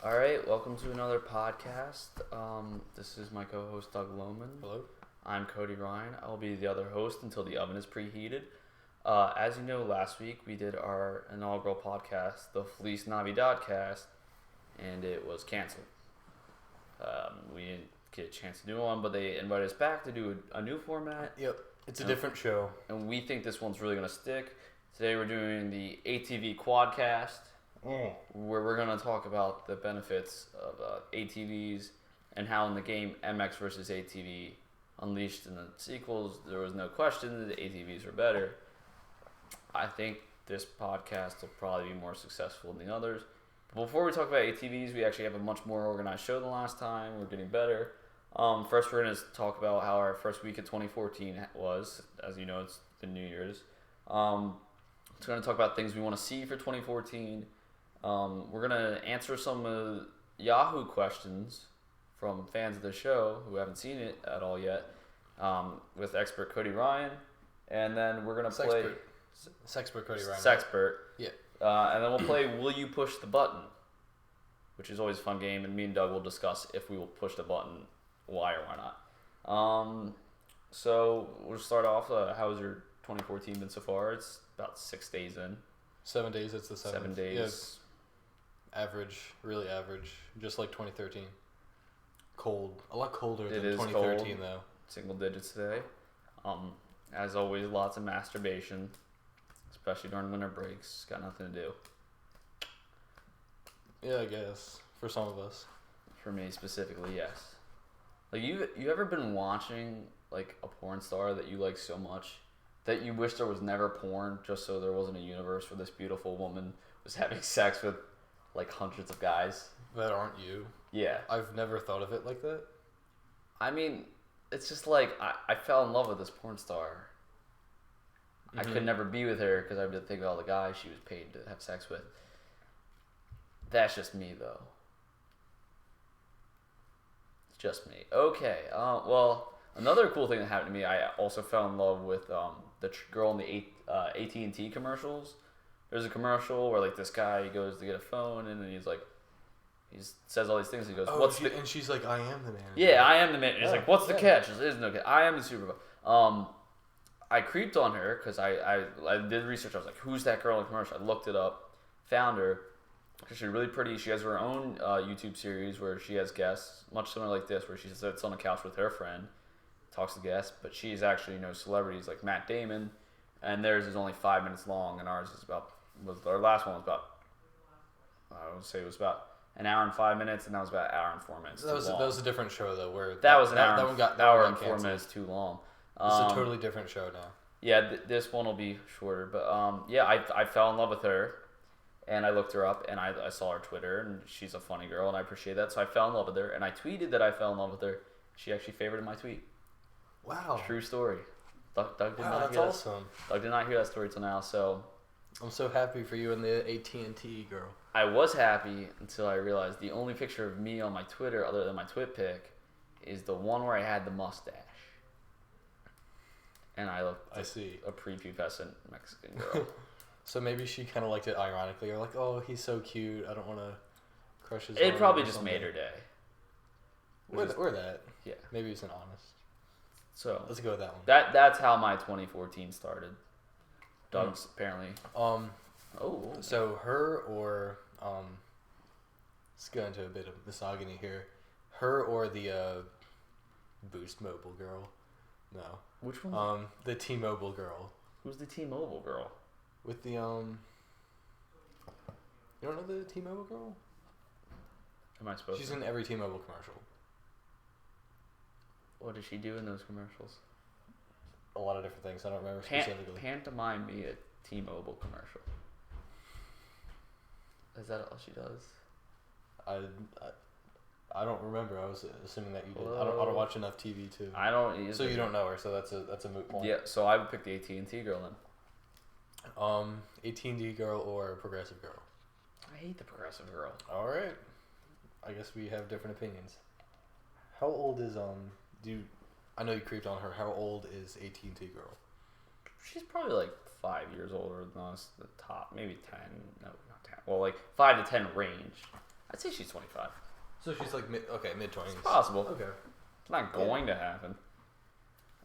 All right, welcome to another podcast. This is my co-host Doug Lohman. Hello. I'm Cody Ryan. I'll be the other host until the oven is preheated. As you know, last week we did our inaugural podcast, the Feliz Navidad cast, and it was canceled. We didn't get a chance to do one, but they invited us back to do a new format. Yep, it's a different show. And we think this one's really going to stick. Today we're doing the ATV Quad Cast. Where we're going to talk about the benefits of ATVs and how in the game MX versus ATV Unleashed in the sequels, there was no question that the ATVs were better. I think this podcast will probably be more successful than the others. But before we talk about ATVs, we actually have a much more organized show than last time. We're getting better. First, we're going to talk about how our first week of 2014 was. As you know, it's the New Year's. We're going to talk about things we want to see for 2014. We're going to answer some Yahoo questions from fans of the show who haven't seen it at all yet with expert Cody Ryan. And then we're going to play... Sexpert Cody Ryan. Sexpert. Yeah. And then we'll play Will You Push the Button, which is always a fun game. And me and Doug will discuss if we will push the button, why or why not. So we'll start off. How has your 2014 been so far? It's about 6 days in. 7 days, it's the 7th. 7 days. Yeah. Average, really average, just like 2013. Cold, a lot colder than 2013 cold. Though. Single digits today. As always, lots of masturbation, especially during winter breaks. Got nothing to do. Yeah, I guess for some of us. For me specifically, yes. Like you ever been watching like a porn star that you like so much that you wish there was never porn, just so there wasn't a universe where this beautiful woman was having sex with like hundreds of guys that aren't you? Yeah. I've never thought of it like that. I mean, it's just like I fell in love with this porn star. Mm-hmm. I could never be with her because I would think of all the guys she was paid to have sex with. That's just me, though. It's just me. Okay. Well, another cool thing that happened to me, I also fell in love with the girl in the AT&T commercials. There's a commercial where like this guy goes to get a phone and then he says all these things. He goes, and she's like, I am the manager. Yeah, I am the manager. He's like, what's the catch? There's no catch. I am the supervisor. I creeped on her because I did research. I was like, who's that girl in the commercial? I looked it up, found her. She's really pretty. She has her own YouTube series where she has guests, much similar like this, where she sits on the couch with her friend, talks to guests, but she's actually celebrities like Matt Damon, and theirs is only 5 minutes long, and ours is our last one was about, I would say it was about an hour and 5 minutes, and that was about an hour and 4 minutes. That was a different show though, where that was an hour and 4 canceled. Minutes too long. It's a totally different show now. Yeah, this one will be shorter, but I fell in love with her, and I looked her up, and I saw her Twitter, and she's a funny girl, and I appreciate that, so I fell in love with her, and I tweeted that I fell in love with her. She actually favorited my tweet. Wow. True story. Doug did not that's hear awesome. Doug did not hear that story till now, so... I'm so happy for you and the AT&T girl. I was happy until I realized the only picture of me on my Twitter, other than my twit pic, is the one where I had the mustache. And I looked like a prepubescent Mexican girl. So maybe she kind of liked it ironically, or like, oh, he's so cute, I don't want to crush his. It probably just made her day. Or that. Yeah. Maybe it's an honest. So let's go with that one. That's how my 2014 started. Doug's apparently. So her or let's go into a bit of misogyny here. Her or the Boost Mobile girl. No. Which one? The T-Mobile girl. Who's the T-Mobile girl? With the You don't know the T-Mobile girl? Am I supposed She's to? in every T-Mobile commercial. What does she do in those commercials? A lot of different things. I don't remember specifically. Pantomime me a T-Mobile commercial. Is that all she does? I don't remember. I was assuming that you did. I don't watch enough TV too. I don't either. So you don't know her. So that's a moot point. Yeah. So I would pick the AT&T girl then. AT&T girl or progressive girl. I hate the progressive girl. All right. I guess we have different opinions. How old is I know you creeped on her. How old is AT&T girl? She's probably like 5 years older than us. The top, maybe 10. No, not 10. Well, like 5 to 10 range. I'd say she's 25. So she's like mid-20s. It's possible. Okay. It's not going to happen.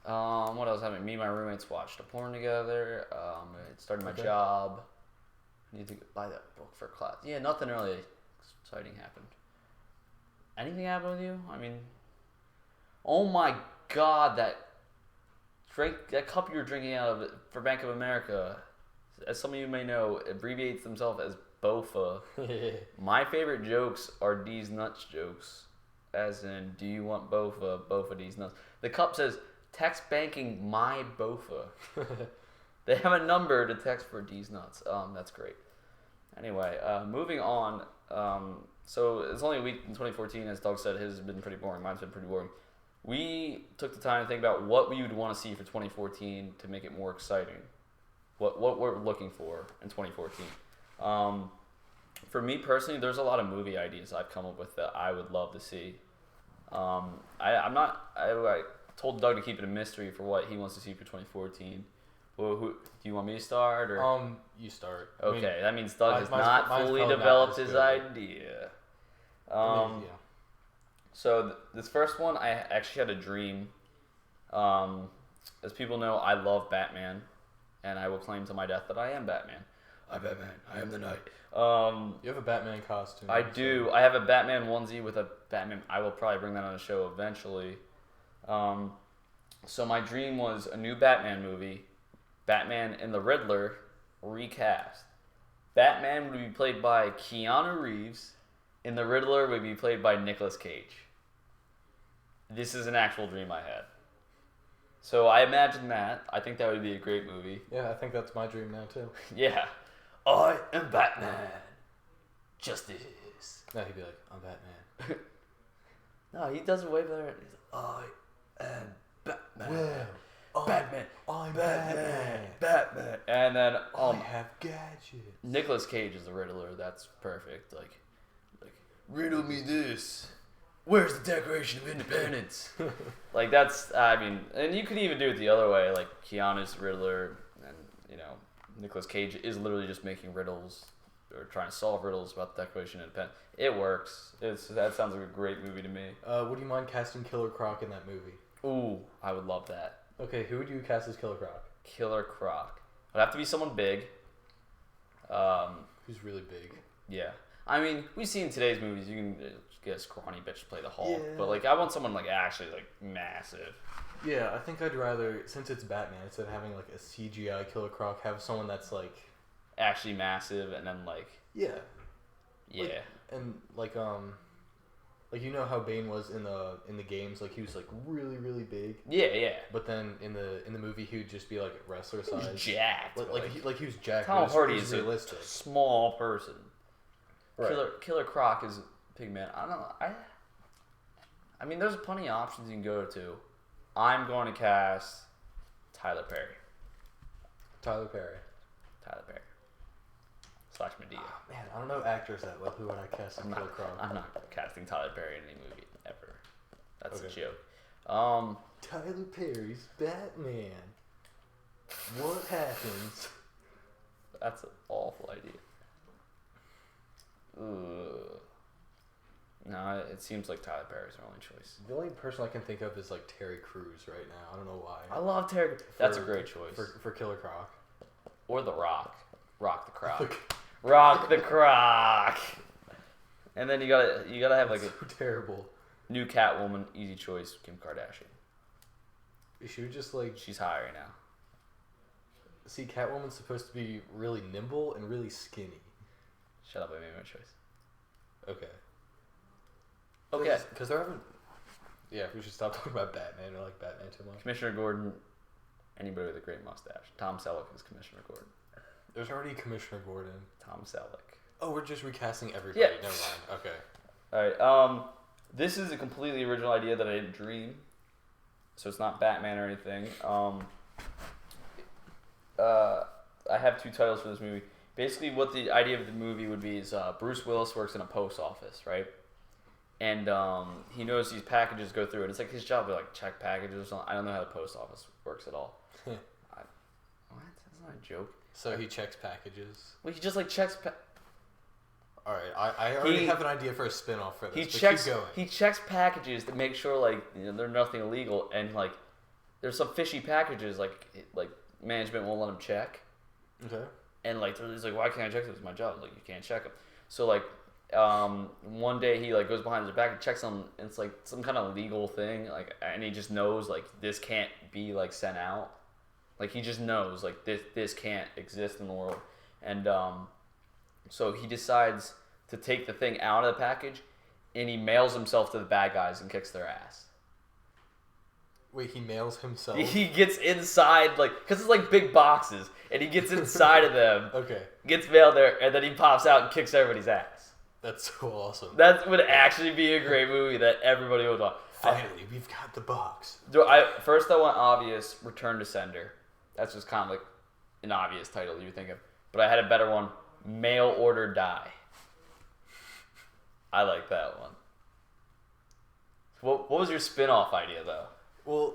What else happened? Me and my roommates watched a porn together. Started my job. Need to buy that book for class. Yeah, nothing really exciting happened. Anything happened with you? I mean, oh my God, that cup you were drinking out of for Bank of America, as some of you may know, abbreviates themselves as BOFA. My favorite jokes are D's nuts jokes, as in, do you want BOFA? BOFA D's nuts. The cup says, text banking my BOFA. They have a number to text for D's nuts. That's great. Anyway, moving on. So it's only a week in 2014, as Doug said. His has been pretty boring. Mine's been pretty boring. We took the time to think about what we would want to see for 2014 to make it more exciting. What we're looking for in 2014. For me personally, there's a lot of movie ideas I've come up with that I would love to see. I told Doug to keep it a mystery for what he wants to see for 2014. Well, do you want me to start or? You start. Okay, that means Doug has not fully developed his idea. So this first one, I actually had a dream. As people know, I love Batman, and I will claim to my death that I am Batman. I'm Batman. I am the Knight. You have a Batman costume. I do. I have a Batman onesie with a Batman. I will probably bring that on the show eventually. So my dream was a new Batman movie, Batman and the Riddler recast. Batman would be played by Keanu Reeves, and the Riddler would be played by Nicolas Cage. This is an actual dream I had. So I imagine that. I think that would be a great movie. Yeah, I think that's my dream now too. Yeah. I am Batman. Justice. No, he'd be like, I'm Batman. No, he does it way better. He's like, I am Batman. Well, Batman. I'm Batman. Batman. And then I have gadgets. Nicolas Cage is the Riddler. That's perfect. Like riddle me this. Where's the Declaration of Independence? Like that's, I mean, and you could even do it the other way. Like Keanu's Riddler, and Nicolas Cage is literally just making riddles or trying to solve riddles about the Declaration of Independence. It works. That sounds like a great movie to me. Would you mind casting Killer Croc in that movie? Ooh, I would love that. Okay, who would you cast as Killer Croc? Killer Croc. It'd have to be someone big. Who's really big? Yeah. I mean, we see in today's movies, you can get a scrawny bitch to play the Hulk. Yeah. But, I want someone, actually, massive. Yeah, I think I'd rather, since it's Batman, instead of having, a CGI Killer Croc, have someone that's, actually massive, and then, Yeah. Yeah. And, you know how Bane was in the games, he was, really, really big? Yeah. But then in the movie, he would just be, wrestler size. He was jacked. He was jacked. Tom Hardy is realistic. A small person. Right. Killer Croc is a big man. I don't know. I mean, there's plenty of options you can go to. I'm going to cast Tyler Perry. Tyler Perry. Slash Medea. Oh, man, I don't know actors that well. Who would I cast as Killer Croc? I'm not casting Tyler Perry in any movie ever. That's a joke. Tyler Perry's Batman. What happens? That's an awful idea. No, it seems like Tyler Perry's our only choice. The only person I can think of is Terry Crews right now. I don't know why. I love Terry. That's a great choice for Killer Croc. Or The Rock. Rock the Croc. Rock the Croc. And then you gotta have so terrible. New Catwoman, easy choice, Kim Kardashian. She would just she's high right now. See, Catwoman's supposed to be really nimble and really skinny. Shut up, I made my choice. Okay. Because there haven't... Yeah, we should stop talking about Batman or Batman too much. Commissioner Gordon, anybody with a great mustache. Tom Selleck is Commissioner Gordon. There's already Commissioner Gordon. Tom Selleck. Oh, we're just recasting everybody. Yeah. Never mind. Okay. Alright, this is a completely original idea that I didn't dream. So it's not Batman or anything. I have two titles for this movie. Basically, what the idea of the movie would be is Bruce Willis works in a post office, right? And he knows these packages go through, and it's his job to check packages or something. I don't know how the post office works at all. What? That's not a joke. So he checks packages. Well, he just checks. All right, I already have an idea for a spin-off for this. He checks packages to make sure like there's nothing illegal, and like there's some fishy packages like management won't let him check. Okay. And like he's like, why can't I check this? It's my job. Like you can't check them. So like one day he like goes behind his back and checks them, and it's like some kind of legal thing. Like and he just knows like this can't be like sent out. Like he just knows like this can't exist in the world, and so he decides to take the thing out of the package, and he mails himself to the bad guys and kicks their ass. Wait, he mails himself? He gets inside, like, because it's like big boxes, and he gets inside of them. Okay. Gets mailed there, and then he pops out and kicks everybody's ass. That's so awesome. That would actually be a great movie that everybody would want. Finally, we've got the box. First I went obvious, Return to Sender. That's just kind of like an obvious title you would think of. But I had a better one, Mail Order Die. I like that one. What was your spin-off idea, though? Well,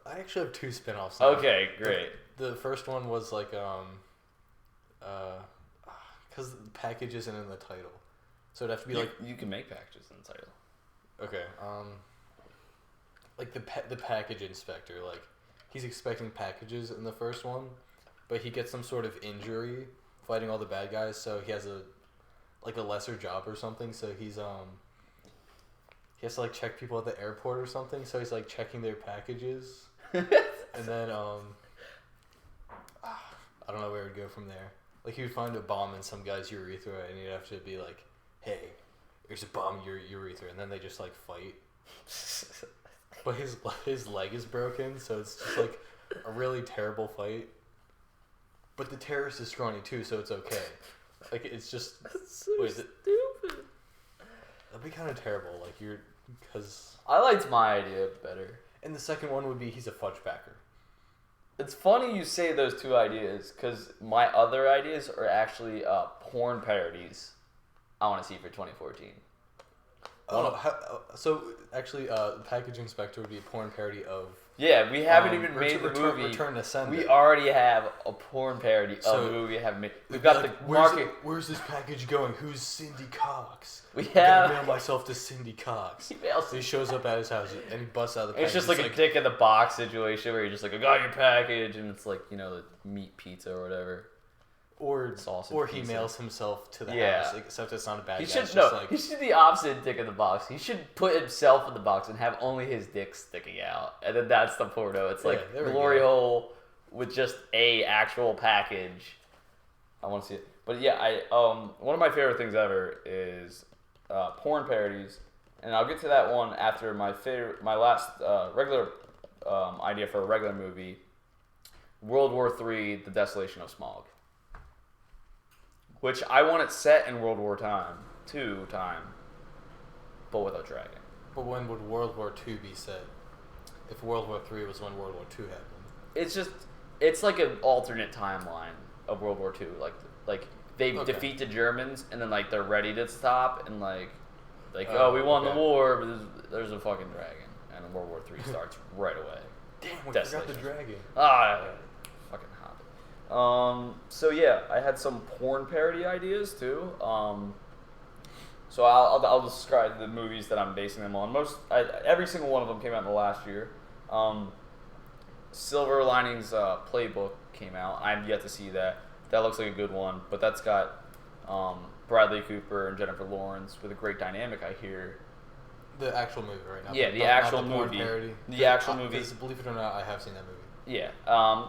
I actually have two spin-offs. Now. Okay, great. The first one was like, because the package isn't in the title. So it'd have to be like... You can make packages in the title. Okay, like the package inspector, like, he's expecting packages in the first one, but he gets some sort of injury fighting all the bad guys, so he has a lesser job or something, so he has to like check people at the airport or something, so he's like checking their packages. And then I don't know where it would go from there. Like he would find a bomb in some guy's urethra, and he'd have to be like, hey, there's a bomb in your urethra, and then they just like fight. But his leg is broken, so it's just like a really terrible fight. But the terrorist is scrawny too, so it's okay. Like it's just stupid. That'd be kind of terrible. Like because I liked my idea better. And the second one would be he's a fudge packer. It's funny you say those two ideas because my other ideas are actually porn parodies. I want to see for 2014. So actually, the package inspector would be a porn parody of. Yeah, we haven't even made the movie. Return to Sender. We already have a porn parody of the movie we haven't made. We've got the market. Where's this package going? Who's Cindy Cox? I'm gonna mail myself to Cindy Cox. He shows up at his house and he busts out the package. It's just like a dick in the box situation where you're just like, I got your package, and it's like, the meat pizza or whatever. Or he mails himself to the house, except it's not a bad guy. He should But when would World War II be set? If World War III was when World War II happened. It's like an alternate timeline of World War II. Like they defeat the Germans, and then like they're ready to stop, and we won the war, but there's a fucking dragon, and World War III starts right away. Damn, we forgot the dragon. Fucking hot. So yeah, I had some porn parody ideas too. So I'll describe the movies that I'm basing them on. Every single one of them came out in the last year. Silver Linings Playbook came out. I've yet to see that. That looks like a good one, but that's got Bradley Cooper and Jennifer Lawrence with a great dynamic, I hear. The actual movie, right now. Yeah, the actual movie. The actual movie. Believe it or not, I have seen that movie. Yeah,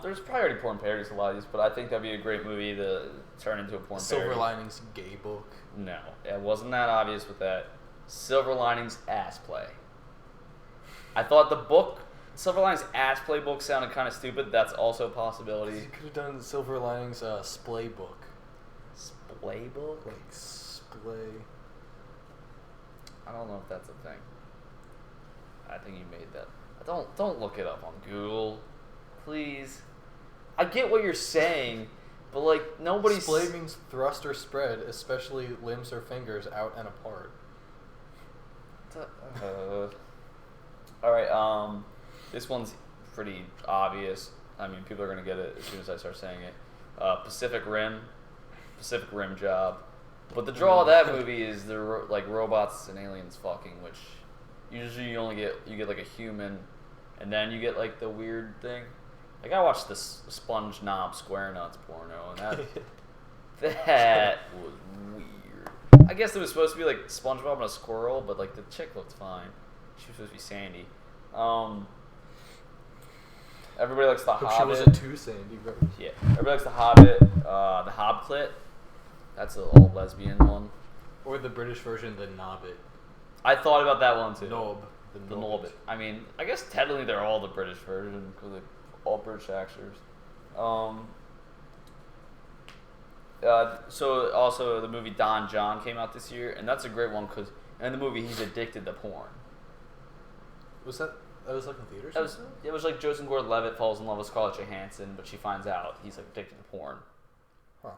there's probably already porn parodies in a lot of these, but I think that'd be a great movie to turn into a porn parody. Silver Linings Gay Book. No, it wasn't that obvious with that. Silver Linings Ass Play. I thought the book, Silver Linings Ass Play book sounded kind of stupid. That's also a possibility. You could have done Silver Linings Splay Book. Splay book? Like splay. I don't know if that's a thing. I think you made that. Don't look it up on Google. Please. I get what you're saying, but like nobody's... Splay means thrust or spread, especially limbs or fingers out and apart. Alright, this one's pretty obvious. I mean, people are going to get it as soon as I start saying it. Pacific Rim Job. But the draw of that movie is the robots and aliens fucking, which usually you get like a human, and then you get like the weird thing. Like I watched this Sponge Knob Square Nuts porno, and that was weird. I guess it was supposed to be like SpongeBob and a squirrel, but like the chick looked fine. She was supposed to be Sandy. Everybody likes the Hobbit. She wasn't too Sandy, bro. Yeah, everybody likes the Hobbit. The Hobclit. That's an old lesbian one. Or the British version, the Nobbit. I thought about that one too. Nob. The Nobbit. I mean, I guess technically they're all the British version because they're all British actors. So also the movie Don John came out this year, and that's a great one because in the movie he's addicted to porn. That was like in theaters? It was like Joseph Gordon-Levitt falls in love with Scarlett Johansson, but she finds out he's like addicted to porn. Huh.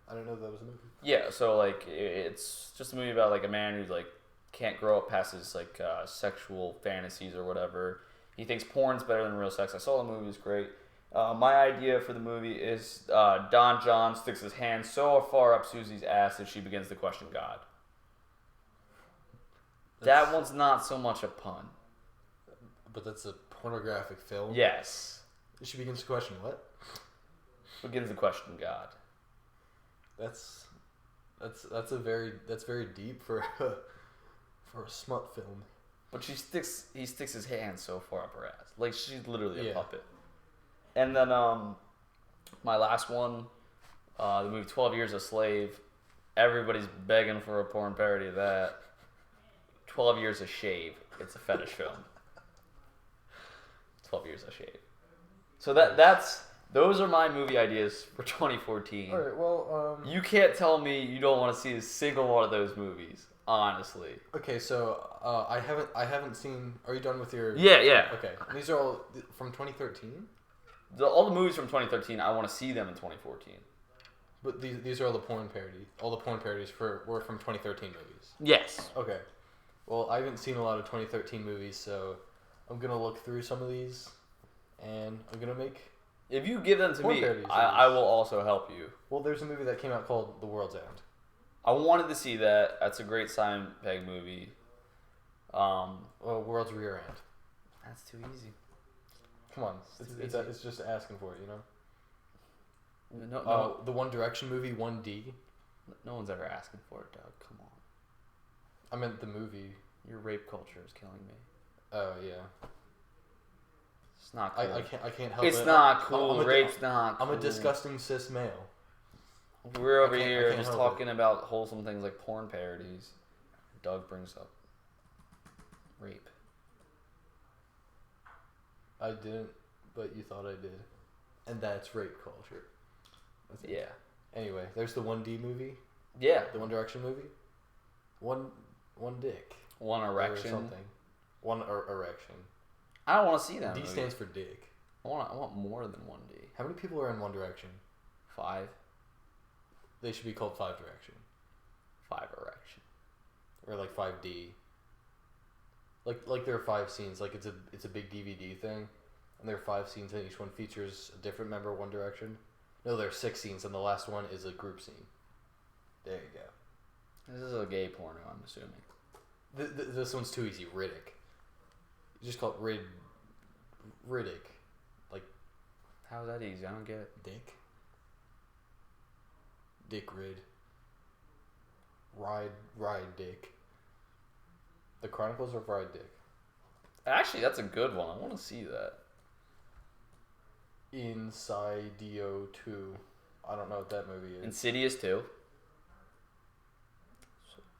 I didn't know that was a movie. Yeah, so like it's just a movie about like a man who's like can't grow up past his like sexual fantasies or whatever. He thinks porn's better than real sex. I saw the movie; it was great. My idea for the movie is Don John sticks his hand so far up Susie's ass that she begins to question God. That one's not so much a pun. But that's a pornographic film? Yes. She begins to question what? Begins to question God. That's very deep for a smut film. But he sticks his hand so far up her ass. Like she's literally a puppet. And then my last one, the movie 12 Years a Slave. Everybody's begging for a porn parody of that. 12 Years a Shave. It's a fetish film. 12 Years a Shave. So those are my movie ideas for 2014. All right, well, you can't tell me you don't want to see a single one of those movies, honestly. Okay, so I haven't seen. Are you done with your? Yeah. Okay, these are all from 2013. All the movies from 2013, I want to see them in 2014. But these are all the porn parodies. All the porn parodies were from 2013 movies. Yes. Okay. Well, I haven't seen a lot of 2013 movies, so I'm gonna look through some of these, and I'm gonna make. If you give them to me, I will also help you. Well, there's a movie that came out called The World's End. I wanted to see that. That's a great Simon Pegg movie. Well, World's Rear End. That's too easy. Come on, it's just asking for it, you know. No. The One Direction movie, 1D. No one's ever asking for it, Doug. Come on. I meant the movie. Your rape culture is killing me. Oh yeah. It's not cool. I can't help it. It's not cool. Rape's not cool. I'm a disgusting cis male. We're over here just talking about wholesome things like porn parodies. Doug brings up rape. I didn't, but you thought I did. And that's rape culture. Yeah. Anyway, there's the 1D movie. Yeah. The One Direction movie. One dick. One erection. Or something. One erection. I don't want to see that D movie. stands for dick. I want more than 1D. How many people are in One Direction? 5. They should be called 5 Direction. 5 erection. Or like 5D. Like there are 5 scenes. Like it's a big DVD thing, and there are 5 scenes, and each one features a different member of One Direction. No, there are 6 scenes, and the last one is a group scene. There you go. This is a gay porno, I'm assuming. This one's too easy. Riddick. You just call it Riddick. Like, how's that easy? I don't get it. Dick Rid. Ride Dick. The Chronicles of Ride Dick. Actually, that's a good one. I want to see that. Insidio 2. I don't know what that movie is. Insidious 2.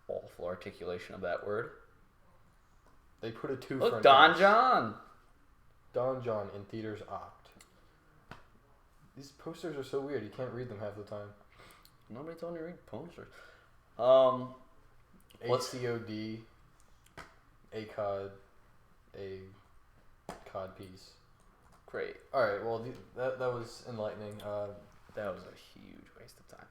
Awful articulation of that word. They put a 2 Look, Don John. Don John in theaters opt. These posters are so weird. You can't read them half the time. Nobody told me to read posters. ACOD. ACOD. A cod piece. Great. Alright, well, that was enlightening. That was a huge waste of time.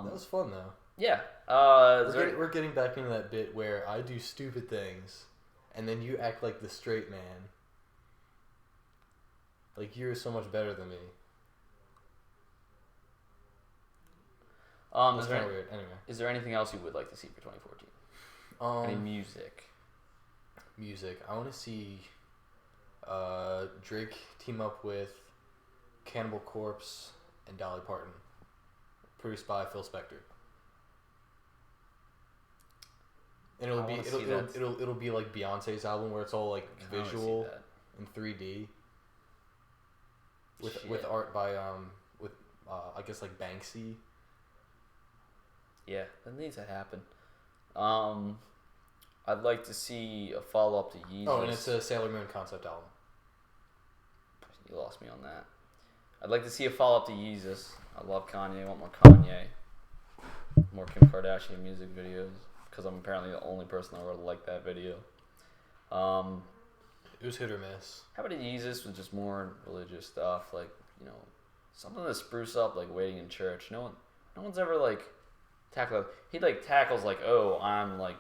That was fun, though. Yeah. We're getting back into that bit where I do stupid things, and then you act like the straight man. Like you're so much better than me. That's kind of weird. Anyway, is there anything else you would like to see for 2014? Any music? Music. I want to see Drake team up with Cannibal Corpse and Dolly Parton, produced by Phil Spector. And it'll be like Beyonce's album where it's all like visual in 3D with art by I guess like Banksy. Yeah, that needs to happen. I'd like to see a follow up to Yeezus. Oh, and it's a Sailor Moon concept album. You lost me on that. I'd like to see a follow up to Yeezus. I love Kanye. I want more Kanye. More Kim Kardashian music videos. Because I'm apparently the only person in the world to like that video. It was hit or miss. How about a Yeezus with just more religious stuff, like, you know, something to spruce up, like waiting in church. No one's ever like tackled. He like tackles like, oh, I'm like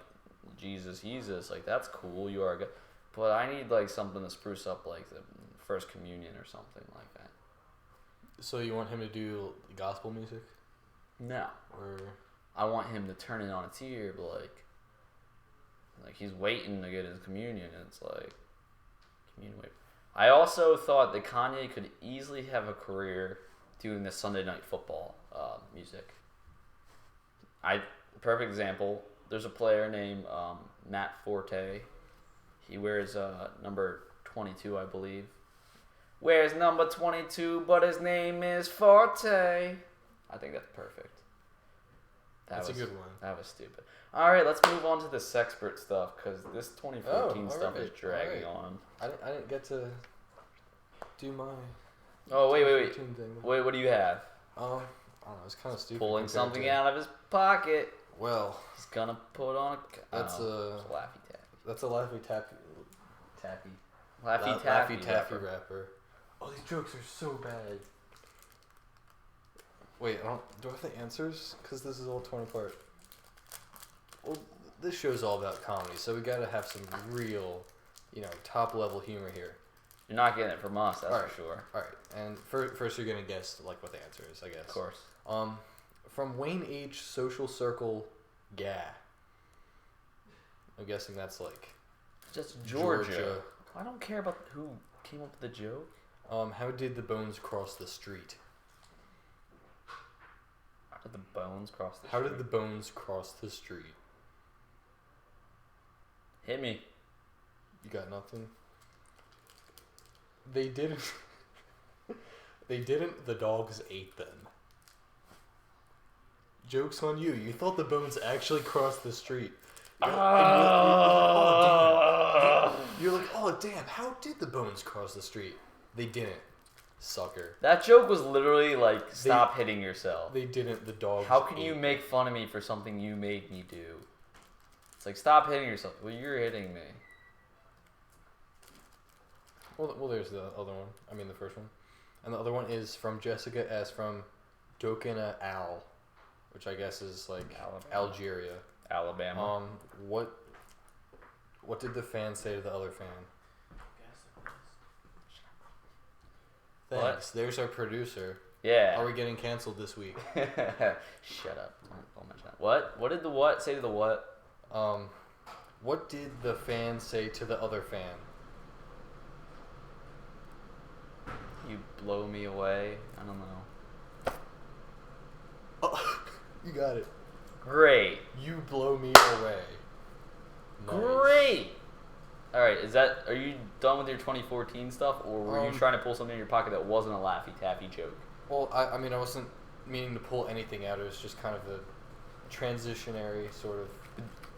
Jesus, like that's cool. You are good, but I need like something to spruce up, like the first communion or something like that. So you want him to do gospel music? No. Or I want him to turn it on its ear, but like he's waiting to get his communion, and it's like communion wait. I also thought that Kanye could easily have a career doing the Sunday Night Football music. Perfect example. There's a player named Matt Forte. He wears number 22, I believe. Wears number 22, but his name is Forte. I think that's perfect. That's a good one. That was stupid. All right, let's move on to the sexpert stuff, because this 2014 stuff is dragging on. I didn't get to do my... Oh, wait. Wait, what do you have? I don't know, it's kind of stupid. Pulling something out of his pocket. Well... He's gonna put on a... That's a... Laffy Taffy. That's a Laffy Taffy... Laffy Taffy rapper. Oh, these jokes are so bad. Wait, do I have the answers? Because this is all torn apart. Well, this show's all about comedy, so we gotta have some real, top-level humor here. You're not getting it from us, that's for sure. All right, and first you're gonna guess what the answer is, I guess. Of course. From Wayne H. Social Circle, Gah. I'm guessing that's like... Just Georgia. I don't care about who came up with the joke. How did the bones cross the street? How did the bones cross the street? How did the bones cross the street? Hit me. You got nothing? They didn't. They didn't. The dogs ate them. Joke's on you. You thought the bones actually crossed the street. You're like, oh damn, how did the bones cross the street? They didn't. Sucker. That joke was literally like, stop hitting yourself. They didn't. The dogs How can you make fun of me for something you made me do? It's like, stop hitting yourself. Well, you're hitting me. Well, there's the other one. I mean, the first one. And the other one is from Jessica S. from Dokina Al, which I guess is like Algeria. Alabama. What did the fan say to the other fan? Thanks. What? There's our producer. Yeah. Are we getting canceled this week? Shut up. Don't mention that. What? What did the what say to the what? What did the fan say to the other fan? You blow me away. I don't know. Oh, you got it. Great. You blow me away. Nice. Great. All right. Are you done with your 2014 stuff, or were you trying to pull something in your pocket that wasn't a Laffy Taffy joke? Well, I mean, I wasn't meaning to pull anything out. It was just kind of a transitionary sort of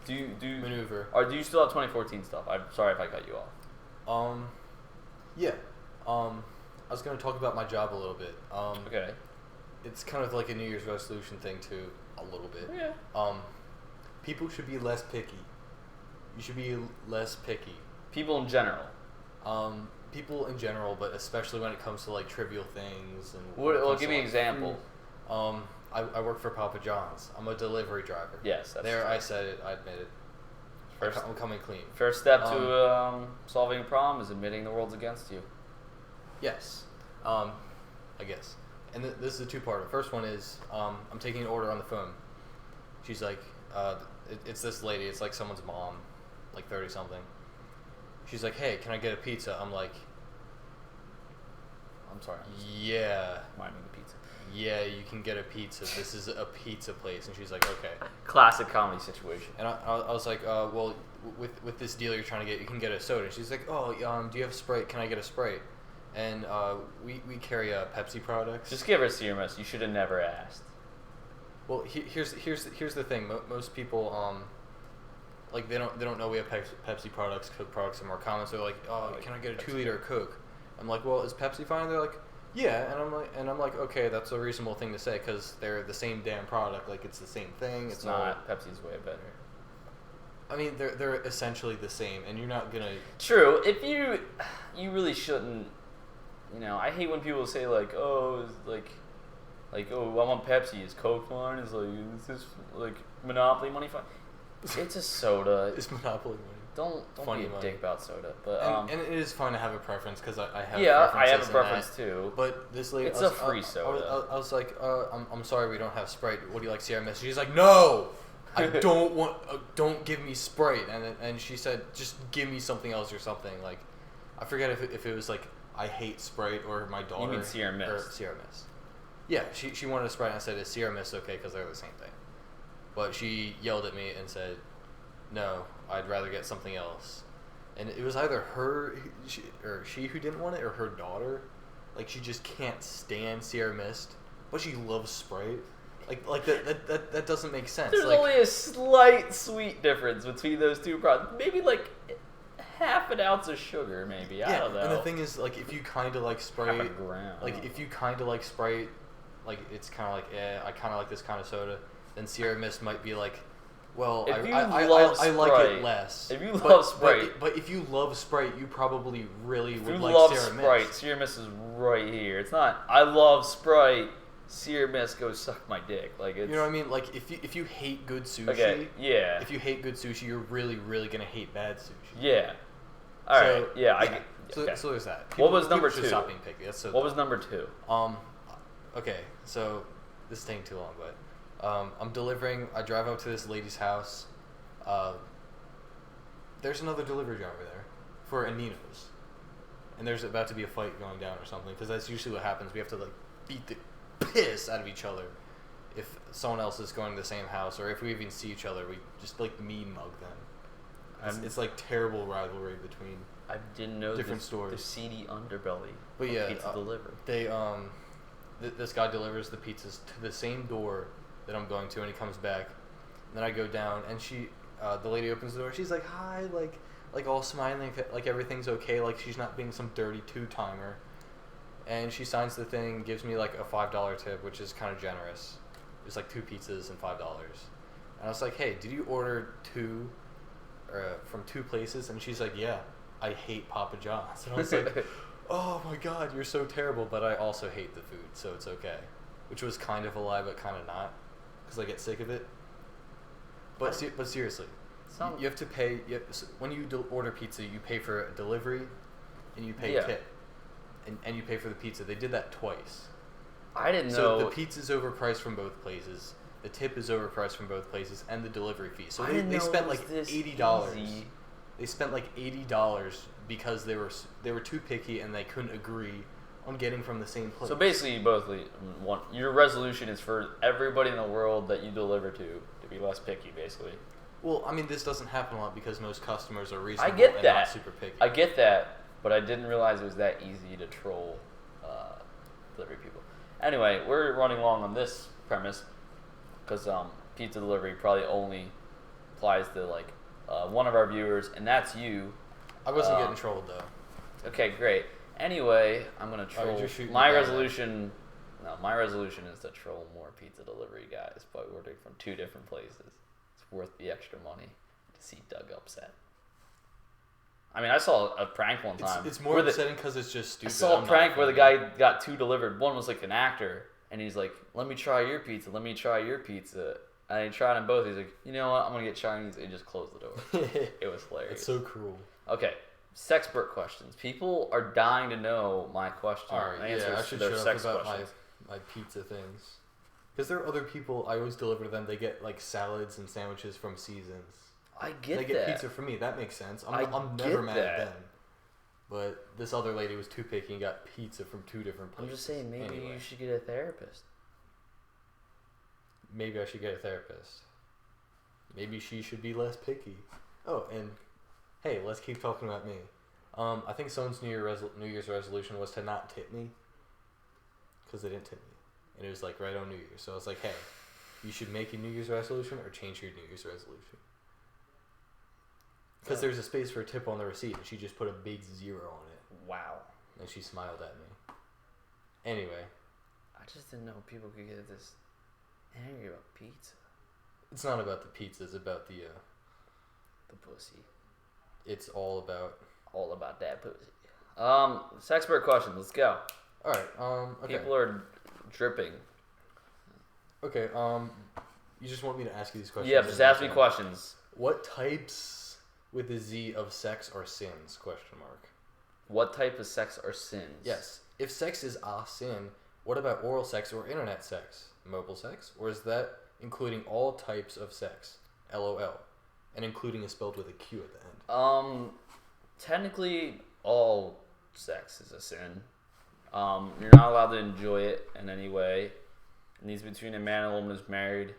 maneuver. Or do you still have 2014 stuff? I'm sorry if I cut you off. Yeah. I was going to talk about my job a little bit. Okay. It's kind of like a New Year's resolution thing too, a little bit. Yeah. People should be less picky. You should be less picky. People in general. People in general, but especially when it comes to like trivial things and. Well, give me an example. I work for Papa John's. I'm a delivery driver. Yes, that's there. true. I said it. I admit it. I'm coming clean. First step to solving a problem is admitting the world's against you. Yes. I guess. and this is a two-parter. First one is I'm taking an order on the phone. She's like, it's this lady. It's like someone's mom, like 30-something. She's like, hey, can I get a pizza? I'm like, I'm sorry. Yeah. Minding the pizza. Yeah, you can get a pizza. This is a pizza place. And she's like, okay. Classic comedy situation. And I was like, well, with this deal you're trying to get, you can get a soda. And she's like, oh, do you have Sprite? Can I get a Sprite? And we carry Pepsi products. Just give her CRMS. You should have never asked. Well, here's the thing. Most people like they don't know we have Pepsi products, Coke products are more common. So they're like, oh, can I get a 2-liter Coke? I'm like, well, is Pepsi fine? They're like, yeah, and I'm like, okay, that's a reasonable thing to say because they're the same damn product. Like it's the same thing. It's not. Pepsi's way better. I mean, they're essentially the same, and you're not gonna. True. If you really shouldn't. You know, I hate when people say like, oh, oh, I want Pepsi. Is Coke fine? Is this like Monopoly money fine? It's a soda. It's Monopoly money. Don't be a dick about soda. But and it is fun to have a preference because I have. Yeah, I have a preference too. But this lady, it's a free soda. I was like, I'm sorry, we don't have Sprite. What do you like, CRMS? She's like, no, I don't want. Don't give me Sprite. And she said, just give me something else or something. Like, I forget if it was like I hate Sprite or my daughter. You mean Sierra Mist? Sierra Mist. Yeah, she wanted a Sprite and I said, is Sierra Mist okay? Because they're the same thing. But she yelled at me and said, no, I'd rather get something else. And it was either her or she who didn't want it or her daughter. Like, she just can't stand Sierra Mist, but she loves Sprite. Like that doesn't make sense. There's only a slight sweet difference between those two products. Maybe like half an ounce of sugar, maybe. Yeah, I don't know. And the thing is, like, if you kind of like Sprite, half a gram. Like, if you kind of like Sprite, like, it's kind of like, I kind of like this kind of soda, then Sierra Mist might be like, well, I like it less. If you love Sprite. But if you love Sprite, you probably really would like Sierra Mist. Sprite, Sierra Mist is right here. It's not, I love Sprite, Sierra Mist, go suck my dick. Like, it's, you know what I mean? Like, if you hate good sushi, okay, yeah. If you hate good sushi, you're really, really going to hate bad sushi. Yeah. All right. Yeah, I get. Okay. So there's that. What was number 2? Stop being picky. That's so what was number 2? Okay, so this is taking too long, but I'm delivering. I drive up to this lady's house. There's another delivery driver there for a Nino's, and there's about to be a fight going down or something because that's usually what happens. We have to like beat the piss out of each other if someone else is going to the same house, or if we even see each other, we just like mean mug them. It's like terrible rivalry between. I didn't know different stores. The seedy underbelly. But yeah, pizza delivery. They this guy delivers the pizzas to the same door that I'm going to, and he comes back. And then I go down, and the lady opens the door. She's like, "Hi," like all smiling, like everything's okay, like she's not being some dirty two-timer. And she signs the thing, gives me like a $5 tip, which is kind of generous. It's like 2 pizzas and $5. And I was like, "Hey, did you order 2 from 2 places?" And she's like, "Yeah, I hate Papa John's." And I was like, "Oh my God, you're so terrible, but I also hate the food, so it's okay." Which was kind of a lie, but kind of not, because I get sick of it. But seriously, you have to pay. When you order pizza, you pay for a delivery, and you pay tip, and you pay for the pizza. They did that twice. I didn't know. So the pizza's overpriced from both places. The tip is overpriced from both places, and the delivery fee. So they spent like $80. They spent like $80 because they were too picky and they couldn't agree on getting from the same place. So basically, your resolution is for everybody in the world that you deliver to be less picky, basically. Well, I mean, this doesn't happen a lot because most customers are reasonable and not super picky. I get that, but I didn't realize it was that easy to troll delivery people. Anyway, we're running long on this premise because pizza delivery probably only applies to like one of our viewers, and that's you. I wasn't getting trolled though. Okay, great. Anyway, I'm gonna troll. My resolution is to troll more pizza delivery guys by ordering from 2 different places. It's worth the extra money to see Doug upset. I mean, I saw a prank one time. It's more upsetting because it's just stupid. I saw a prank where the guy got 2 delivered. One was like an actor, and he's like, "Let me try your pizza. Let me try your pizza." And he tried them both. He's like, "You know what? I'm gonna get Chinese," and just closed the door. It was hilarious. It's so cruel. Okay. Sexpert questions. People are dying to know my question. All right, I should shut up about my pizza things. Because there are other people I always deliver to them. They get like salads and sandwiches from Seasons. I get They get pizza from me. That makes sense. I'm never mad at them. But this other lady was too picky and got pizza from 2 different places. I'm just saying, maybe you should get a therapist. Maybe I should get a therapist. Maybe she should be less picky. Oh, and hey, let's keep talking about me. I think someone's New Year's resolution was to not tip me. Because they didn't tip me. And it was like right on New Year's. So I was like, hey, you should make a New Year's resolution or change your New Year's resolution. Because there's a space for a tip on the receipt, and she just put a big 0 on it. Wow. And she smiled at me. Anyway. I just didn't know people could get this angry about pizza. It's not about the pizza, it's about the pussy. It's all about that pussy. Sexpert question, let's go. Alright, okay. People are dripping. Okay, you just want me to ask you these questions? Yeah, just ask me questions. What types with a Z of sex are sins? ? What type of sex are sins? Yes. If sex is a sin, what about oral sex or internet sex? Mobile sex? Or is that including all types of sex? LOL. And including is spelled with a Q at the end. Technically, all sex is a sin. You're not allowed to enjoy it in any way. It needs to be between a man and a woman who's married.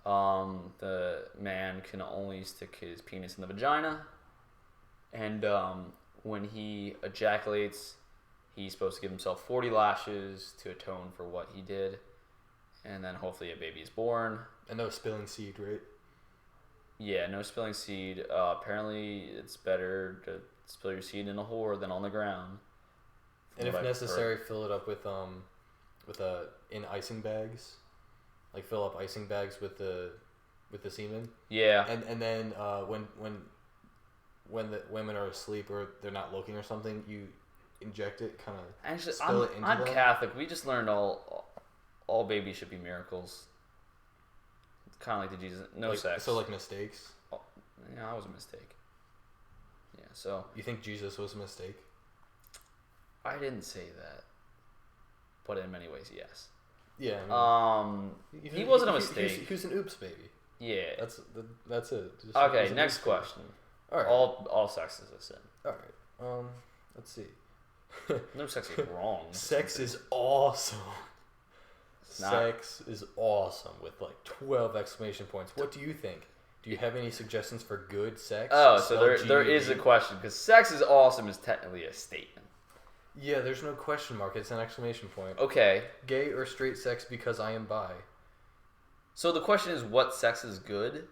The man can only stick his penis in the vagina. And when he ejaculates, he's supposed to give himself 40 lashes to atone for what he did. And then hopefully a baby is born. And no spilling seed, right? Yeah, no spilling seed. Apparently, it's better to spill your seed in a whore than on the ground. And if necessary, fill it up with in icing bags. Like fill up icing bags with the semen. Yeah. And then when the women are asleep or they're not looking or something, you inject it, kind of. Actually, spill it into I'm them. Catholic. We just learned all babies should be miracles. It's kind of like the Jesus, no sex. So like mistakes. Oh, yeah, I was a mistake. Yeah. So. You think Jesus was a mistake? I didn't say that, but in many ways, yes. Yeah. He wasn't a mistake. He was an oops baby. Yeah. That's it. Okay, next question. All right. All sex is a sin. All right. Let's see. No sex is wrong. Sex is awesome. Sex is awesome with like 12 exclamation points. What do you think? Do you have any suggestions for good sex? Oh, so there is a question because sex is awesome is technically a statement. Yeah, there's no question mark. It's an exclamation point. Okay. Gay or straight sex because I am bi. So the question is, what sex is good?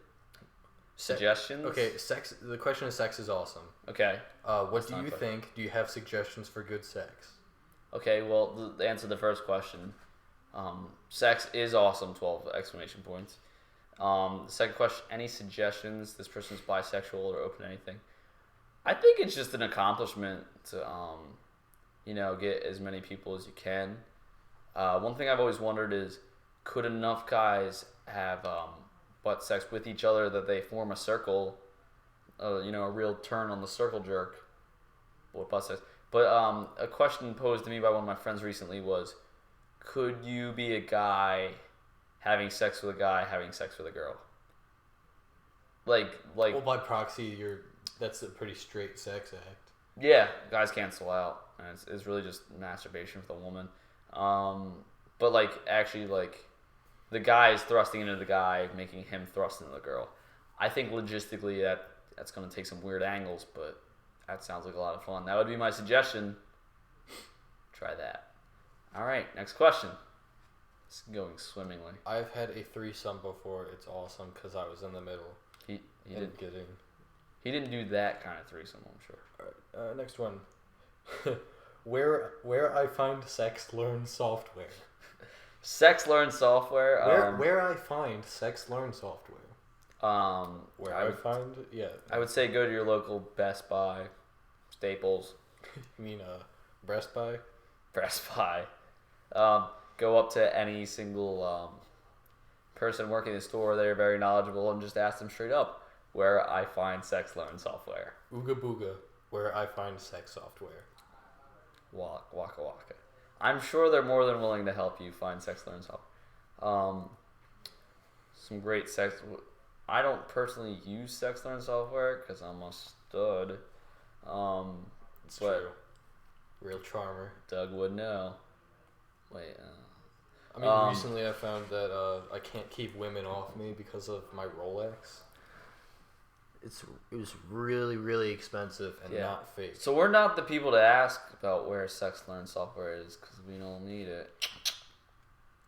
Suggestions? Okay, sex. The question is, sex is awesome. Okay. What do you think? Do you have suggestions for good sex? Okay, well, the answer to the first question. Sex is awesome, 12 exclamation points. The second question, any suggestions? This person's bisexual or open to anything. I think it's just an accomplishment to, get as many people as you can. One thing I've always wondered is, could enough guys have butt sex with each other that they form a circle, a real turn on the circle jerk with butt sex? But a question posed to me by one of my friends recently was, could you be a guy having sex with a guy having sex with a girl? Like. Well, by proxy, that's a pretty straight sex act. Yeah, guys cancel out. And it's really just masturbation with a woman. But actually the guy is thrusting into the guy, making him thrust into the girl. I think logistically that's going to take some weird angles, but that sounds like a lot of fun. That would be my suggestion. Try that. All right, next question. It's going swimmingly. I've had a threesome before. It's awesome because I was in the middle. He didn't do that kind of threesome, I'm sure. All right, next one. Where I find sex learn software. Sex learn software. Where I find sex learn software. I would say go to your local Best Buy, Staples. You mean Breast Buy? Breast Buy. Go up to any single person working in the store. They're very knowledgeable, and just ask them straight up where I find sex learn software. Ooga booga. Where I find sex software. Waka waka. I'm sure they're more than willing to help you find sex learning software. Some great sex. I don't personally use sex learning software because I'm a stud. It's but true. Real charmer. Doug would know. Wait. I mean, recently I found that I can't keep women off me because of my Rolex. It was really, really expensive and not fake. So we're not the people to ask about where sex learn software is because we don't need it.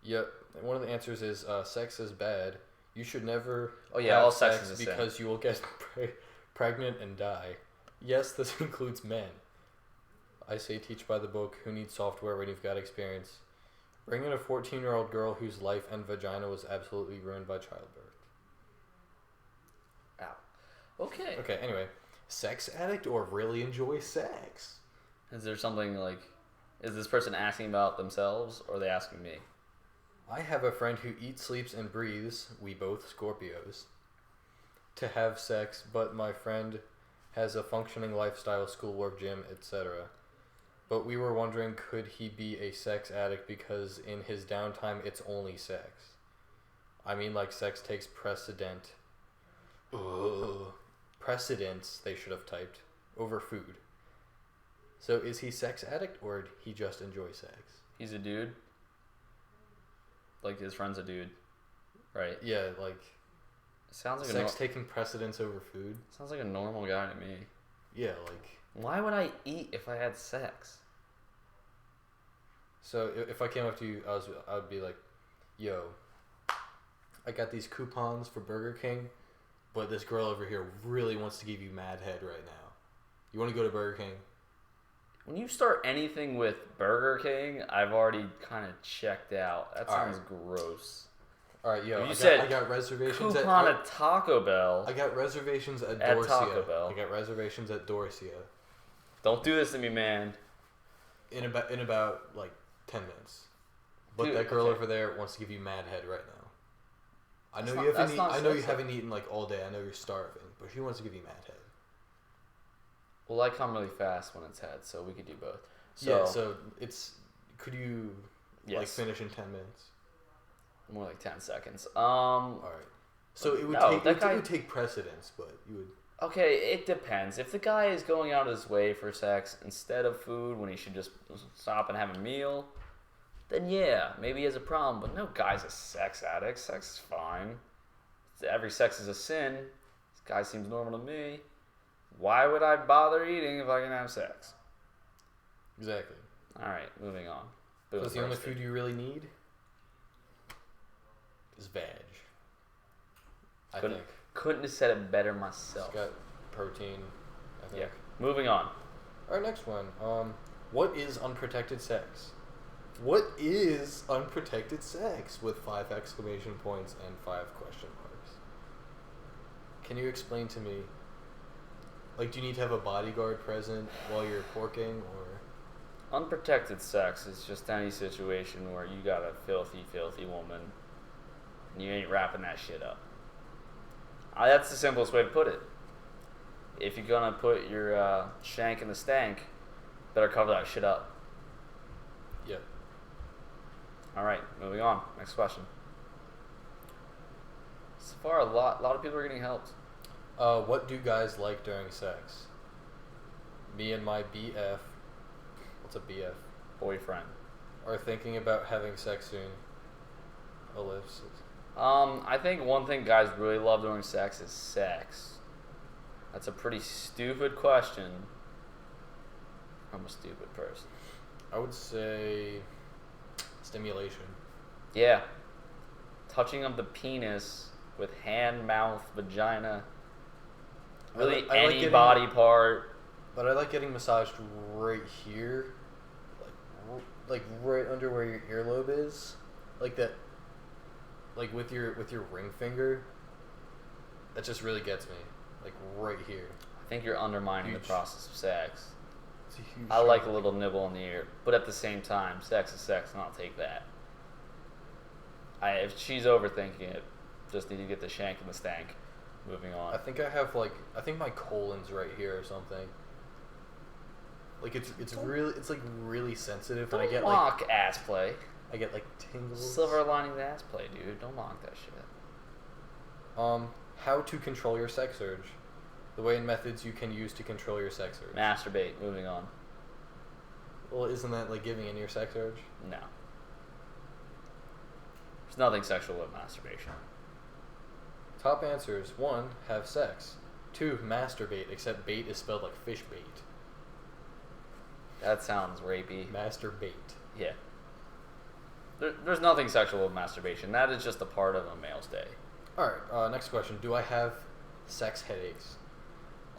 Yep. One of the answers is sex is bad. You should never all sex is the same. because you will get pregnant and die. Yes, this includes men. I say teach by the book. Who needs software when you've got experience? Bring in a 14-year-old girl whose life and vagina was absolutely ruined by childbirth. Okay. Okay, anyway. Sex addict or really enjoy sex? Is there something like... Is this person asking about themselves or are they asking me? I have a friend who eats, sleeps, and breathes, we both Scorpios, to have sex, but my friend has a functioning lifestyle, schoolwork, gym, etc. But we were wondering, could he be a sex addict because in his downtime it's only sex? I mean, like sex takes precedent. Precedence, they should have typed, over food. So is he sex addict or did he just enjoy sex? He's a dude. Like his friend's a dude, right? Yeah, like sounds like sex taking precedence over food. Sounds like a normal guy to me. Yeah, like why would I eat if I had sex? So if I came up to you, I would be like, "Yo, I got these coupons for Burger King, but this girl over here really wants to give you mad head right now. You want to go to Burger King?" When you start anything with Burger King, I've already kind of checked out. That sounds gross. All right, yo, I got reservations coupon at Taco Bell. I got reservations at Dorsia. Taco Bell. I got reservations at Dorsia. Don't do this to me, man. In about like 10 minutes. But that girl over there wants to give you mad head right now. I know you haven't eaten like all day. I know you're starving, but she wants to give you mad head. Well, I come really fast when it's head, so we could do both. So could you like finish in 10 minutes? More like 10 seconds. All right. So it would take precedence, but you would. Okay, it depends. If the guy is going out of his way for sex instead of food when he should just stop and have a meal, then yeah, maybe he has a problem. But no guy's a sex addict. Sex is fine. Every sex is a sin. This guy seems normal to me. Why would I bother eating if I can have sex? Exactly. All right, moving on. So the only food you really need is veg. I think. Couldn't have said it better myself. It's got protein, I think. Yeah. Moving on. All right, next one. What is unprotected sex? What is unprotected sex? With 5 exclamation points and 5 question marks. Can you explain to me? Like, do you need to have a bodyguard present while you're porking, or? Unprotected sex is just any situation where you got a filthy, filthy woman and you ain't wrapping that shit up. That's the simplest way to put it. If you're gonna put your shank in the stank, better cover that shit up. Yep. Alright, moving on. Next question. So far, a lot of people are getting helped. What do guys like during sex? Me and my BF, what's a BF? Boyfriend. Are thinking about having sex soon. Ellipsis. I think one thing guys really love during sex is sex. That's a pretty stupid question. I'm a stupid person. I would say stimulation. Yeah. Touching of the penis with hand, mouth, vagina. Really any body part. But I like getting massaged right here. Like right under where your earlobe is. Like that. Like with your ring finger. That just really gets me. Like right here. I think you're undermining the process of sex. It's a huge I like a little nibble in the ear, but at the same time, sex is sex, and I'll take that. If she's overthinking it, just need to get the shank and the stank. Moving on. I think I have I think my colon's right here or something. Like it's really sensitive, and Don't I get mock ass play. I get like tingles. Silver lining the ass play, dude. Don't mock that shit. How to control your sex urge. The way and methods you can use to control your sex urge. Masturbate. Moving on. Well, isn't that like giving in your sex urge? No. There's nothing sexual with masturbation. Top answers: 1. Have sex. 2. Masturbate, except bait is spelled like fish bait. That sounds rapey. Masturbate. Yeah. There's nothing sexual with masturbation. That is just a part of a male's day. Alright, next question. Do I have sex headaches?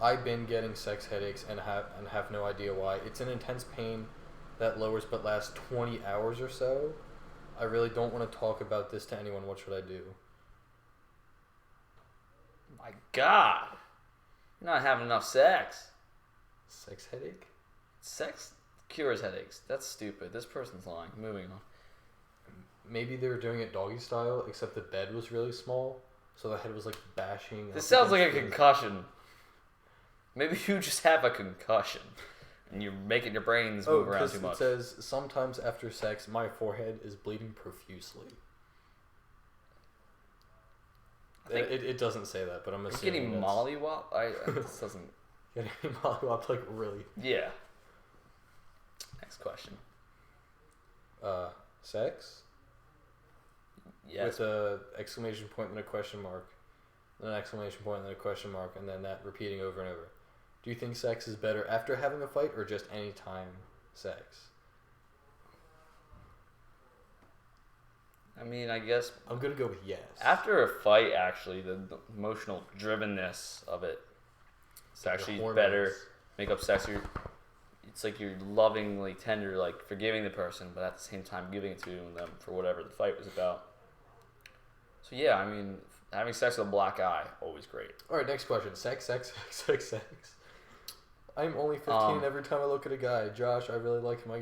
I've been getting sex headaches and have no idea why. It's an intense pain that lowers but lasts 20 hours or so. I really don't want to talk about this to anyone. What should I do? My God. You're not having enough sex. Sex headache? Sex cures headaches. That's stupid. This person's lying. Moving on. Maybe they were doing it doggy style, except the bed was really small, so the head was like bashing. This sounds like a concussion. Maybe you just have a concussion, and you're making your brains move around too much. It says, sometimes after sex, my forehead is bleeding profusely. It doesn't say that, but I'm assuming getting mollywopped? This doesn't... Getting mollywopped, like, really? Yeah. Next question. Sex? Yes. With a exclamation point and a question mark. Then an exclamation point and then a question mark, and then that repeating over and over. Do you think sex is better after having a fight or just any time sex? I mean, I guess... I'm going to go with yes. After a fight, actually, the emotional drivenness of it is actually better. Make up sex. It's like you're lovingly tender, like forgiving the person, but at the same time giving it to them for whatever the fight was about. So yeah, I mean, having sex with a black eye, always great. All right, next question. Sex. I'm only 15 and every time I look at a guy, Josh, I really like him.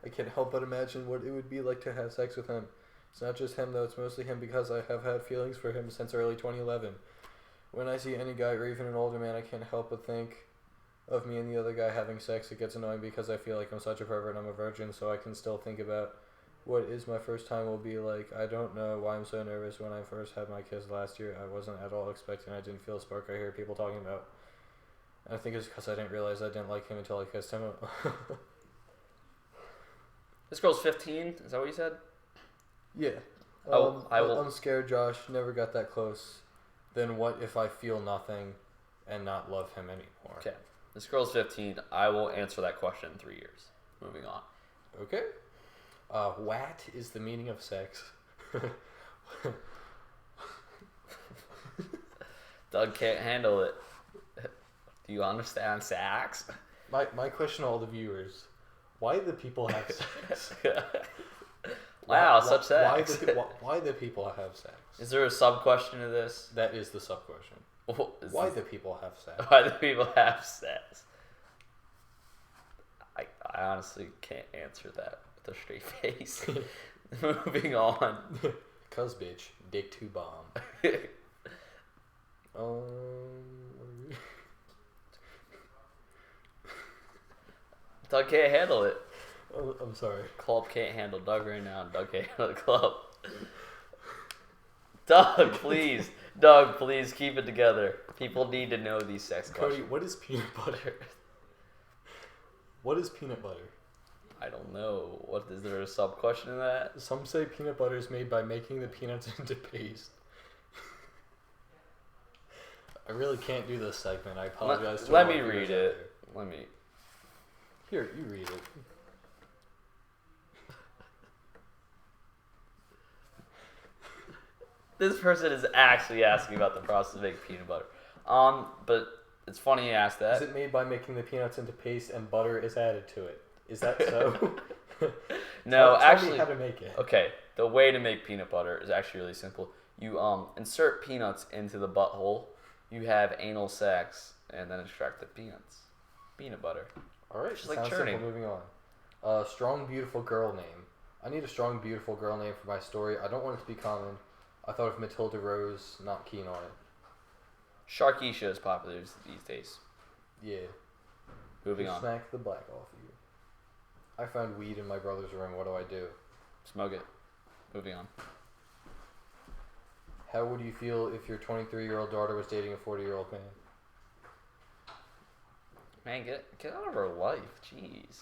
I can't help but imagine what it would be like to have sex with him. It's not just him, though. It's mostly him because I have had feelings for him since early 2011. When I see any guy or even an older man, I can't help but think of me and the other guy having sex. It gets annoying because I feel like I'm such a pervert and I'm a virgin, so I can still think about what is my first time will be like. I don't know why I'm so nervous. When I first had my kiss last year, I wasn't at all expecting. I didn't feel a spark I hear people talking about. And I think it's because I didn't realize I didn't like him until I kissed him. This girl's 15? Is that what you said? Yeah. I'm scared, Josh. Never got that close. Then what if I feel nothing and not love him anymore? Okay. This girl's 15. I will answer that question in 3 years. Moving on. Okay. What is the meaning of sex? Doug can't handle it. Do you understand sex? My question to all the viewers: why do people have sex? Wow, such sex. Why do people have sex? Is there a sub question to this? That is the sub question. Why do people have sex? Why do people have sex? I honestly can't answer that with a straight face. Moving on. Cuz bitch, dick to bomb. Doug can't handle it. Oh, I'm sorry. Club can't handle Doug right now. Doug can't handle the club. Doug, please. Doug, please keep it together. People need to know these sex Cody, questions. what is peanut butter? What is peanut butter? I don't know. What is there a sub question in that? Some say peanut butter is made by making the peanuts into paste. I really can't do this segment. I apologize. Let me read it. Let me. Here, you read it. This person is actually asking about the process of making peanut butter. But it's funny you asked that. Is it made by making the peanuts into paste and butter is added to it? Is that so? No, tell actually. me how to make it. Okay, the way to make peanut butter is actually really simple. You insert peanuts into the butthole. You have anal sex, and then extract the peanuts. Peanut butter. All right, just like sounds churning. simple. Moving on. Strong, beautiful girl name. I need a strong, beautiful girl name for my story. I don't want it to be common. I thought of Matilda Rose. Not keen on it. Sharkeisha is popular these days. Yeah. Moving on. Smack the black off you. I found weed in my brother's room. What do I do? Smoke it. Moving on. How would you feel if your 23-year-old daughter was dating a 40-year-old man? Man, get out of her life. Jeez.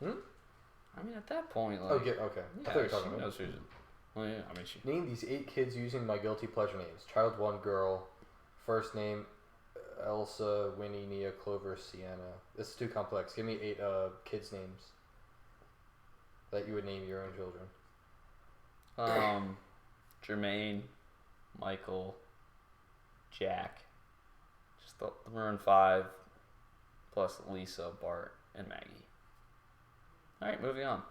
I mean, at that point, like... Okay. I thought you were talking she about knows who's... Well, yeah, I mean, she... Name these 8 kids using my guilty pleasure names. Child 1, girl. First name, Elsa, Winnie, Nia, Clover, Sienna. This is too complex. Give me 8 kids' names that you would name your own children. Jermaine, Michael, Jack. Just the Maroon 5, plus Lisa, Bart, and Maggie. Alright, moving on.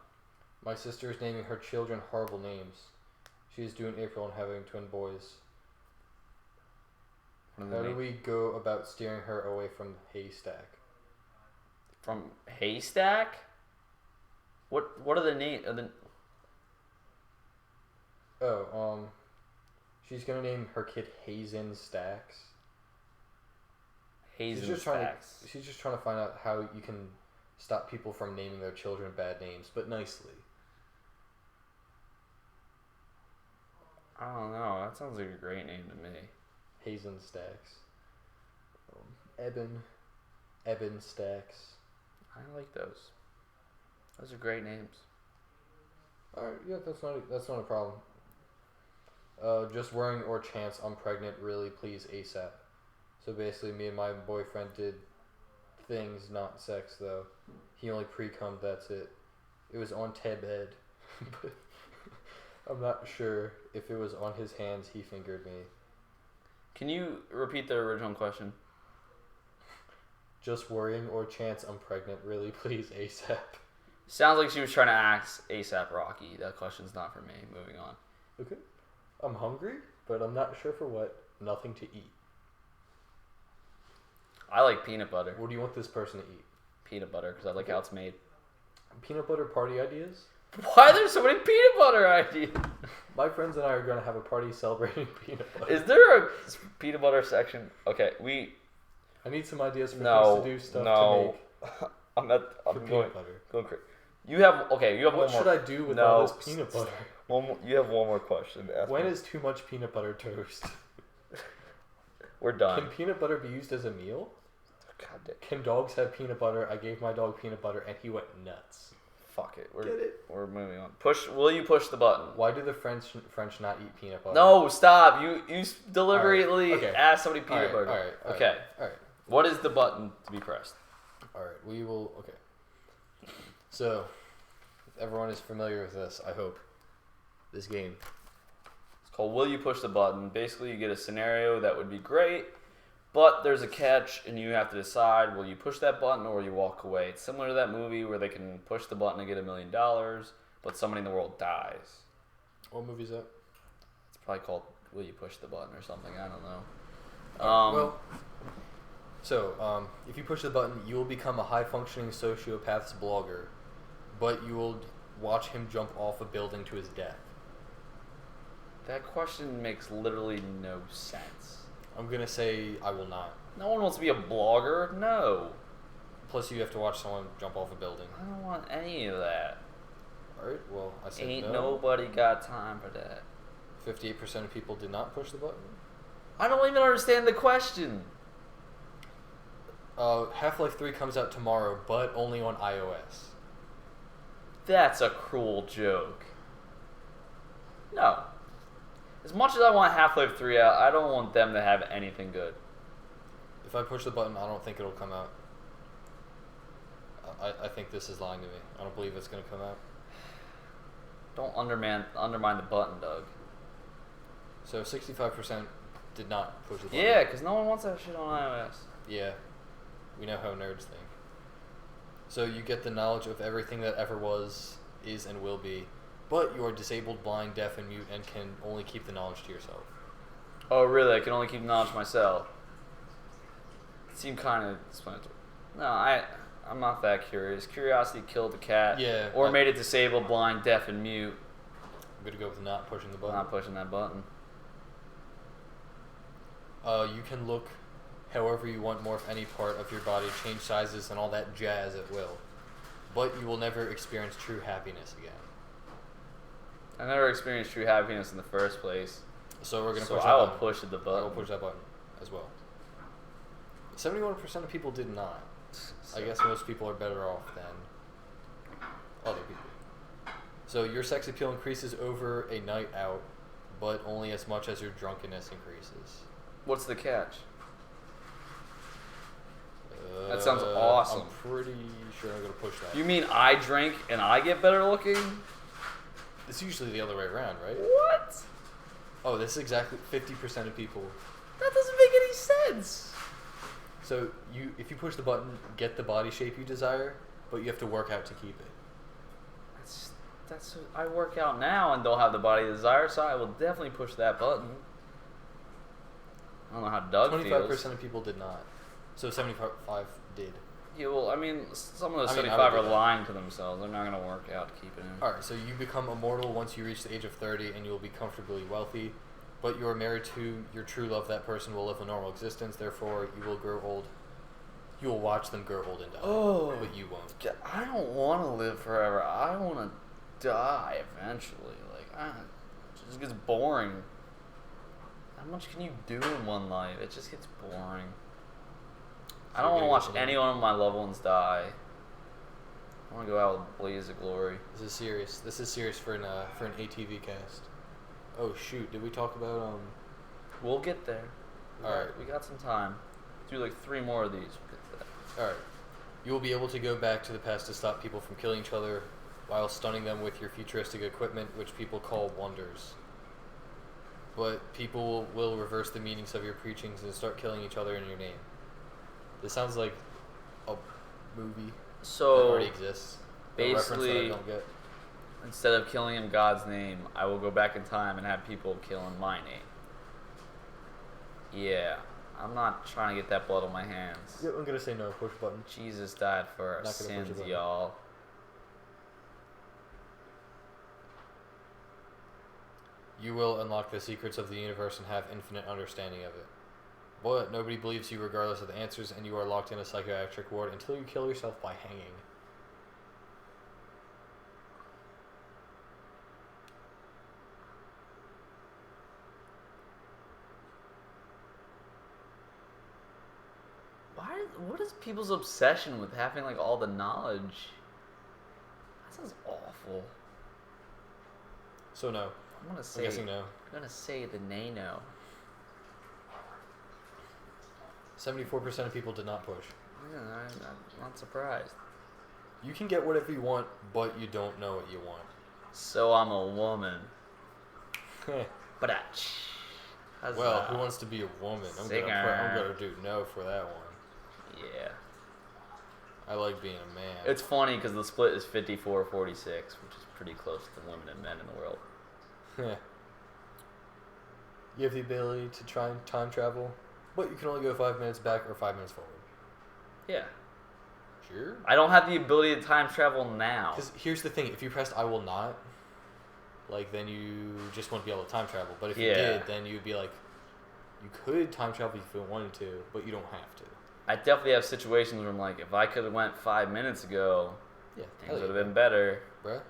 My sister is naming her children horrible names. She is due in April and having twin boys. How do we go about steering her away from Haystack? From Haystack? What are the names? She's gonna name her kid Hazen Stacks. Hazen Stacks. She's just trying to find out how you can stop people from naming their children bad names, but nicely. I don't know. That sounds like a great name to me. Hazen Stacks. Eben Stacks. I like those. Those are great names. Alright, yeah, that's not a problem. Just worrying or chance I'm pregnant, really, please, ASAP. So basically, me and my boyfriend did things, not sex, though. He only pre-cummed, that's it. It was on bed, but I'm not sure if it was on his hands he fingered me. Can you repeat the original question? Just worrying or chance I'm pregnant, really, please, ASAP. Sounds like she was trying to ask ASAP Rocky. That question's not for me. Moving on. Okay. I'm hungry, but I'm not sure for what. Nothing to eat. I like peanut butter. What do you want this person to eat? Peanut butter, because I like how it's made. Peanut butter party ideas? Why are there so many peanut butter ideas? My friends and I are going to have a party celebrating peanut butter. Is there a peanut butter section? Okay, I need some ideas for things to do, stuff to make. I'm peanut butter. Going crazy. You have one more. What should I do with all this peanut butter? You have one more question to ask. When is too much peanut butter toast? We're done. Can peanut butter be used as a meal? God damn. Can dogs have peanut butter? I gave my dog peanut butter and he went nuts. Fuck it. Get it? We're moving on. Will you push the button? Why do the French not eat peanut butter? No, stop. You deliberately asked somebody peanut butter. All right. What is the button to be pressed? All right. We will. Okay. So, if everyone is familiar with this, I hope. This game. It's called Will You Push the Button? Basically, you get a scenario that would be great, but there's a catch, and you have to decide, will you push that button or will you walk away? It's similar to that movie where they can push the button and get $1 million, but somebody in the world dies. What movie is that? It's probably called Will You Push the Button or something. I don't know. If you push the button, you will become a high-functioning sociopath's blogger, but you will watch him jump off a building to his death. That question makes literally no sense. I'm going to say I will not. No one wants to be a blogger. No. Plus, you have to watch someone jump off a building. I don't want any of that. Alright, well, I said Ain't no. nobody got time for that. 58% of people did not push the button. I don't even understand the question. Half-Life 3 comes out tomorrow, but only on iOS. That's a cruel joke. No. As much as I want Half-Life 3 out, I don't want them to have anything good. If I push the button, I don't think it'll come out. I think this is lying to me. I don't believe it's going to come out. Don't undermine the button, Doug. So 65% did not push the button. Yeah, because no one wants that shit on iOS. Yeah. We know how nerds think. So you get the knowledge of everything that ever was, is, and will be, but you are disabled, blind, deaf, and mute, and can only keep the knowledge to yourself. Oh, really? I can only keep knowledge myself. It seemed kind of explanatory. No, I'm not that curious. Curiosity killed the cat. Yeah. Or made it disabled, blind, deaf, and mute. I'm going to go with not pushing the button. Not pushing that button. You can look However you want, morph any part of your body, change sizes and all that jazz at will. But you will never experience true happiness again. I never experienced true happiness in the first place. So we're going to So push I that will button. push the button. I will push that button as well. 71% of people did not. I guess most people are better off than other people. So your sex appeal increases over a night out, but only as much as your drunkenness increases. What's the catch? That sounds awesome. I'm pretty sure I'm going to push that. You mean I drink and I get better looking? It's usually the other way around, right? What? Oh, this is exactly 50% of people. That doesn't make any sense. So if you push the button, get the body shape you desire, but you have to work out to keep it. I work out now and don't have the body desire, so I will definitely push that button. I don't know how Doug 25% feels. of people did not. So 75 did. Yeah, well, I mean, some of those I mean, I 75 would are do that. lying to themselves. They're not going to work out to keep it in. Alright, so you become immortal once you reach the age of 30 and you will be comfortably wealthy, but you are married to your true love. That person will live a normal existence, therefore you will grow old. You will watch them grow old and die. Oh. But you won't. I don't want to live forever. I want to die eventually. It just gets boring. How much can you do in one life? It just gets boring. I don't want to watch any one of my loved ones die. I want to go out with a blaze of glory. This is serious. This is serious for an ATV cast. Oh shoot! Did we talk about We'll get there. Alright. We got some time. Do like 3 more of these. We'll get to that. Alright. You will be able to go back to the past to stop people from killing each other while stunning them with your futuristic equipment, which people call wonders. But people will reverse the meanings of your preachings and start killing each other in your name. This sounds like a movie that already exists. A reference that I Basically, don't get. instead of killing in God's name, I will go back in time and have people kill in my name. Yeah, I'm not trying to get that blood on my hands. Yep, I'm gonna say no. Push button. Jesus died for our Not gonna push sins, a button. y'all. You will unlock the secrets of the universe and have infinite understanding of it. But nobody believes you regardless of the answers, and you are locked in a psychiatric ward until you kill yourself by hanging. What is people's obsession with having like all the knowledge? That sounds awful. So no. I'm I'm guessing no. gonna say the nay-no. 74% of people did not push. Yeah, I'm not surprised. You can get whatever you want, but you don't know what you want. So I'm a woman. But Well, who wants to be a woman? I'm gonna do no for that one. Yeah. I like being a man. It's funny because the split is 54-46, which is pretty close to women and men in the world. You have the ability to try and time travel, but you can only go 5 minutes back or 5 minutes forward. Yeah. Sure. I don't have the ability to time travel now. Because here's the thing: if you pressed "I will not," like then you just wouldn't be able to time travel. But if you did, then you'd be like, you could time travel if you wanted to, but you don't have to. I definitely have situations where I'm like, if I could have went 5 minutes ago, Yeah, things would have been better. bruh.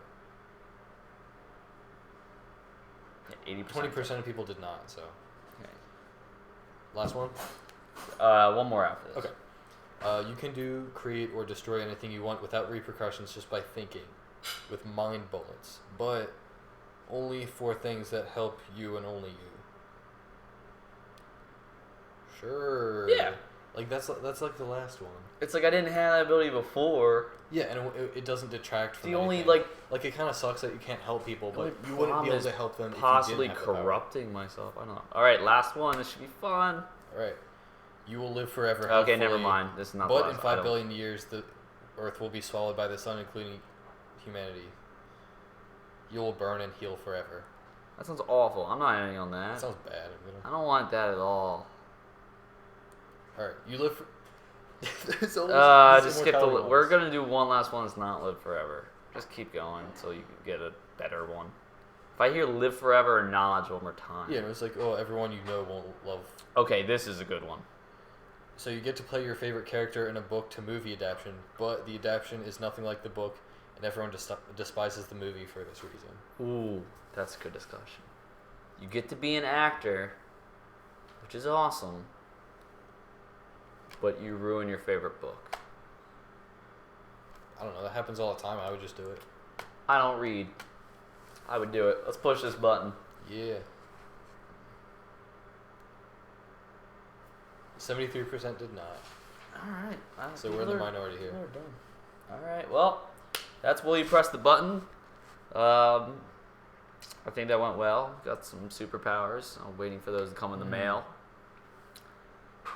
Yeah, 80%. 20% of people did not. So Okay. last one. One more after this. Okay. You can create, or destroy anything you want without repercussions just by thinking, with mind bullets, but only for things that help you and only you. Sure. Yeah. Like that's like the last one. It's like I didn't have that ability before. Yeah, and it doesn't detract from The only anything. like it kind of sucks that you can't help people, but The you wouldn't be able problem to is help them possibly if you didn't have the power. corrupting myself. I don't know. All right, last one. This should be fun. All right. You will live forever. Okay, never hopefully, mind. This is not. But the in last. 5 billion years, the Earth will be swallowed by the sun, including humanity. You will burn and heal forever. That sounds awful. I'm not ending on that. That sounds bad. I don't want that at all. All right, you live. There's always, Just skip the. We're gonna do one last one. That's not live forever. Just keep going until you can get a better one. If I hear live forever and knowledge one more time. Yeah, it's like, oh, everyone you know won't love. Okay, this is a good one. So you get to play your favorite character in a book to movie adaptation, but the adaptation is nothing like the book, and everyone despises the movie for this reason. Ooh, that's a good discussion. You get to be an actor, which is awesome, but you ruin your favorite book. I don't know. That happens all the time. I would just do it. I don't read. I would do it. Let's push this button. Yeah. 73% did not. All right. So we're in the minority here. We're done. All right. Well, that's will you press the button. I think that went well. Got some superpowers. I'm waiting for those to come in the mail.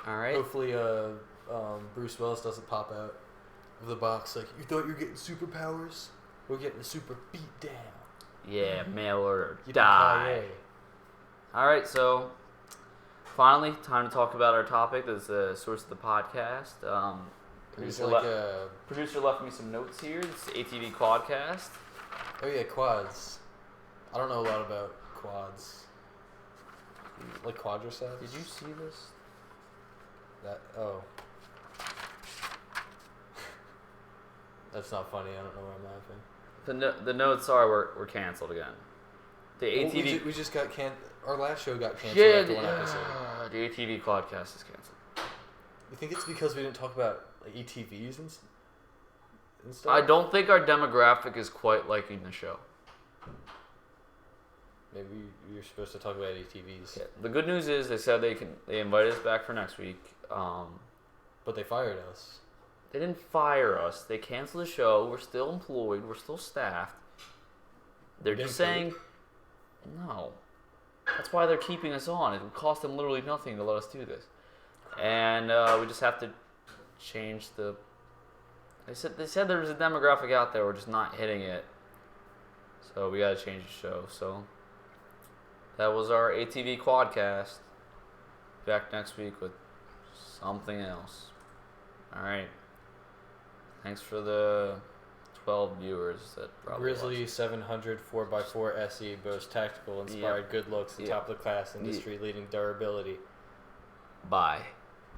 All right. Hopefully, Bruce Willis doesn't pop out of the box like, you thought you were getting superpowers? We're getting a super beat down. Yeah, mail order. Die. All right, so finally, time to talk about our topic. That's the source of the podcast. Producer left me some notes here. It's ATV Quad Cast. Oh yeah, quads. I don't know a lot about quads. Like quadriceps? Did you see this? Oh. That's not funny. I don't know why I'm laughing. The notes are we're canceled again. The ATV. We just got our last show got canceled Yeah, after one episode. The ATV Quadcast is canceled. You think it's because we didn't talk about like ATVs and stuff? I don't think our demographic is quite liking the show. Maybe you're supposed to talk about ATVs. Yeah. The good news is they said they invited us back for next week. But they fired us. They didn't fire us. They canceled the show. We're still employed. We're still staffed. They're just saying, no. That's why they're keeping us on. It would cost them literally nothing to let us do this. And we just have to change the... They said there's a demographic out there. We're just not hitting it. So we got to change the show. So that was our ATV Quadcast. Back next week with something else. All right. Thanks for the 12 viewers that probably Grizzly watched. 700 4x4 SE boasts tactical, inspired, good looks, top of the class, industry leading durability. Bye.